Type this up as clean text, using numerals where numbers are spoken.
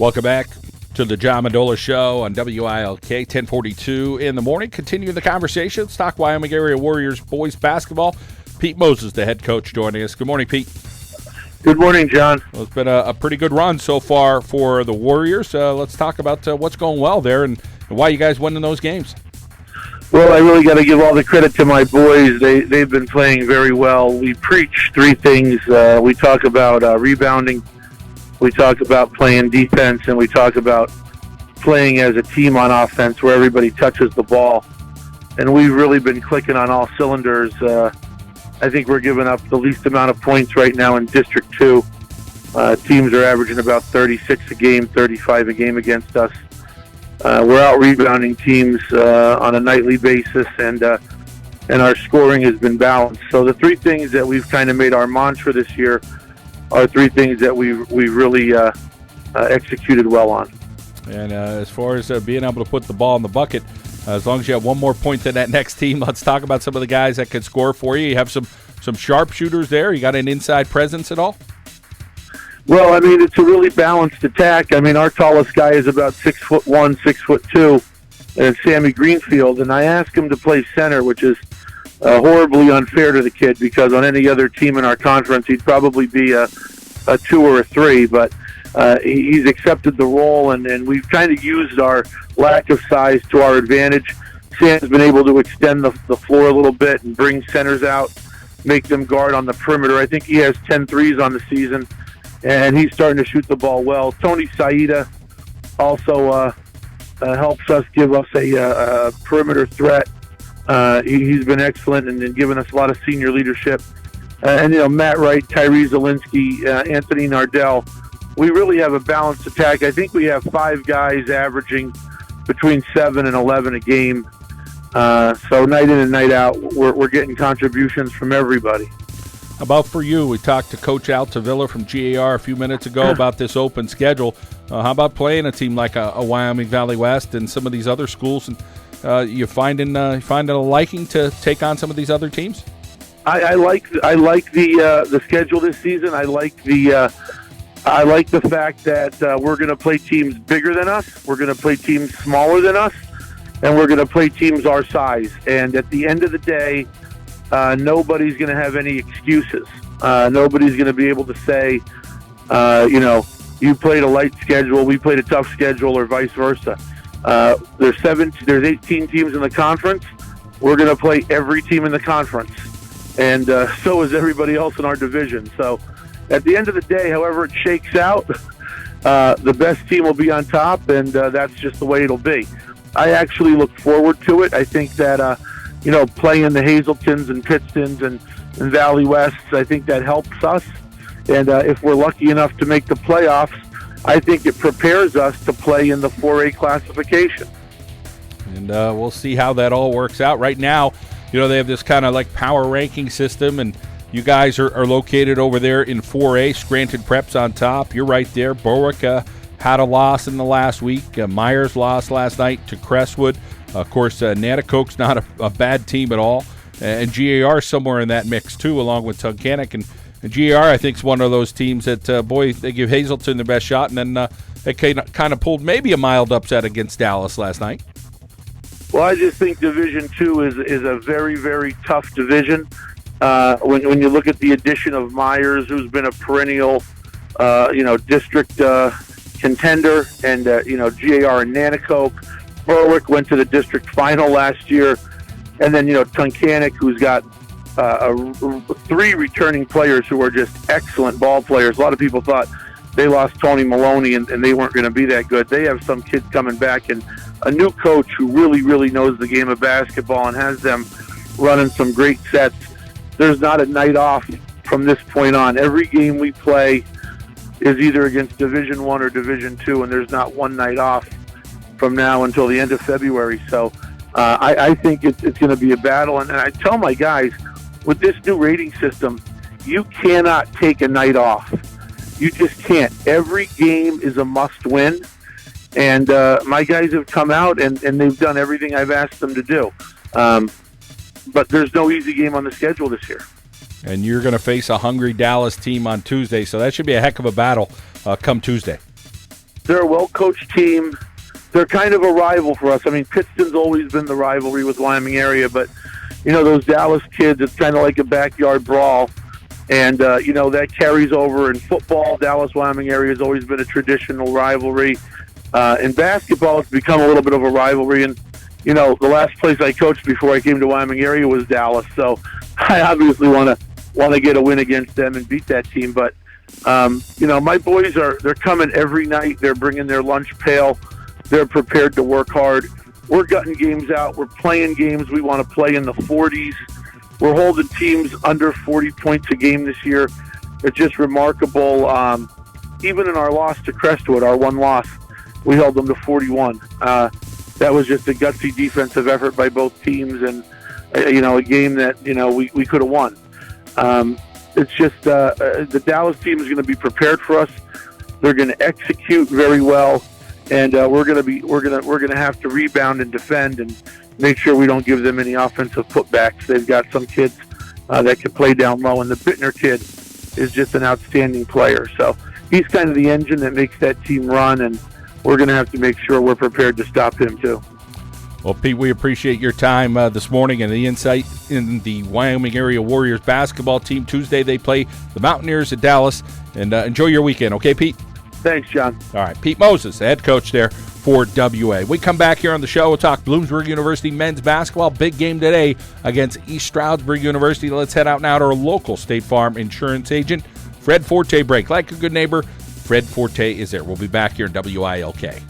Welcome back to the John Mendola Show on WILK 1042 in the morning. Continue the conversation. Let's talk Wyoming Area Warriors boys basketball. Pete Moses, the head coach, joining us. Good morning, Pete. Good morning, John. Well, it's been a pretty good run so far for the Warriors. Let's talk about what's going well there and why you guys won in those games. Well, I really got to give all the credit to my boys. They've been playing very well. We preach three things. We talk about rebounding, we talk about playing defense, and we talk about playing as a team on offense where everybody touches the ball. And we've really been clicking on all cylinders. I think we're giving up the least amount of points right now in District 2. Teams are averaging about 36 a game, 35 a game against us. We're out rebounding teams on a nightly basis, and our scoring has been balanced. So the three things that we've kind of made our mantra this year are three things that we really executed well on. And as far as being able to put the ball in the bucket, as long as you have one more point than that next team, let's talk about some of the guys that could score for you. You have some sharpshooters there. You got an inside presence at all? Well, I mean, it's a really balanced attack. I mean, our tallest guy is about 6'1", 6'2", and Sammy Greenfield. And I asked him to play center, which is horribly unfair to the kid because on any other team in our conference, he'd probably be a 2 or a 3. But he's accepted the role, and we've kind of used our lack of size to our advantage. Sam's been able to extend the floor a little bit and bring centers out, make them guard on the perimeter. I think he has 10 threes on the season, and he's starting to shoot the ball well. Tony Saida also helps us, give us a perimeter threat. He's been excellent and given us a lot of senior leadership. And, Matt Wright, Tyree Zielinski, Anthony Nardell. We really have a balanced attack. I think we have 5 guys averaging between 7 and 11 a game. So night in and night out, we're getting contributions from everybody. How about for you? We talked to Coach Al Tavilla from GAR a few minutes ago about this open schedule. How about playing a team like a Wyoming Valley West and some of these other schools? And you finding a liking to take on some of these other teams? I like the schedule this season. I like the fact that we're going to play teams bigger than us. We're going to play teams smaller than us, and we're going to play teams our size. And at the end of the day, nobody's going to have any excuses. Nobody's going to be able to say, you played a light schedule, we played a tough schedule, or vice versa. There's 18 teams in the conference. We're going to play every team in the conference, and so is everybody else in our division. So at the end of the day, however it shakes out, the best team will be on top, and that's just the way it'll be. I actually look forward to it. I think that playing the Hazeltons and Pittston's and Valley Wests, I think that helps us. And if we're lucky enough to make the playoffs, I think it prepares us to play in the 4A classification. And we'll see how that all works out. Right now, they have this kind of like power ranking system, and you guys are located over there in 4A. Scranton Prep's on top. You're right there. Berwick had a loss in the last week. Myers lost last night to Crestwood. Of course, Nanticoke's not a bad team at all. And GAR somewhere in that mix, too, along with Tunkhannock. And GAR, I think, is one of those teams that, they give Hazelton the best shot. And then they kind of pulled maybe a mild upset against Dallas last night. Well, I just think Division II is a very, very tough division. When you look at the addition of Myers, who's been a perennial, district contender, and, GAR and Nanticoke. Berwick went to the district final last year. And then, Tunkhannock, who's got 3 returning players who are just excellent ball players. A lot of people thought they lost Tony Maloney and they weren't going to be that good. They have some kids coming back and a new coach who really, really knows the game of basketball and has them running some great sets. There's not a night off from this point on. Every game we play is either against Division I or Division II, and there's not one night off from now until the end of February. So I think it's going to be a battle. And I tell my guys, with this new rating system, you cannot take a night off. You just can't. Every game is a must-win. And my guys have come out, and they've done everything I've asked them to do. But there's no easy game on the schedule this year. And you're going to face a hungry Dallas team on Tuesday, so that should be a heck of a battle come Tuesday. They're a well-coached team. They're kind of a rival for us. I mean, Pittston's always been the rivalry with Wyoming area, but, those Dallas kids, it's kind of like a backyard brawl. And, that carries over in football. Dallas-Wyoming area has always been a traditional rivalry. In basketball, it's become a little bit of a rivalry. And, the last place I coached before I came to Wyoming area was Dallas. So I obviously want to get a win against them and beat that team. But, my boys they're coming every night. They're bringing their lunch pail. They're prepared to work hard. We're gutting games out. We're playing games we want to play in the 40s. We're holding teams under 40 points a game this year. It's just remarkable. Even in our loss to Crestwood, our one loss, we held them to 41. That was just a gutsy defensive effort by both teams, and a game that we could have won. It's just the Dallas team is going to be prepared for us. They're going to execute very well, and we're going to have to rebound and defend and make sure we don't give them any offensive putbacks. They've got some kids that can play down low, and the Bittner kid is just an outstanding player. So he's kind of the engine that makes that team run, and we're going to have to make sure we're prepared to stop him too. Well, Pete, we appreciate your time this morning and the insight in the Wyoming Area Warriors basketball team. Tuesday they play the Mountaineers at Dallas, and enjoy your weekend. Okay, Pete? Thanks, John. All right, Pete Moses, the head coach there for WA. We come back here on the show. We'll talk Bloomsburg University men's basketball. Big game today against East Stroudsburg University. Let's head out now to our local State Farm insurance agent, Fred Forte break. Like a good neighbor, Fred Forte is there. We'll be back here in WILK.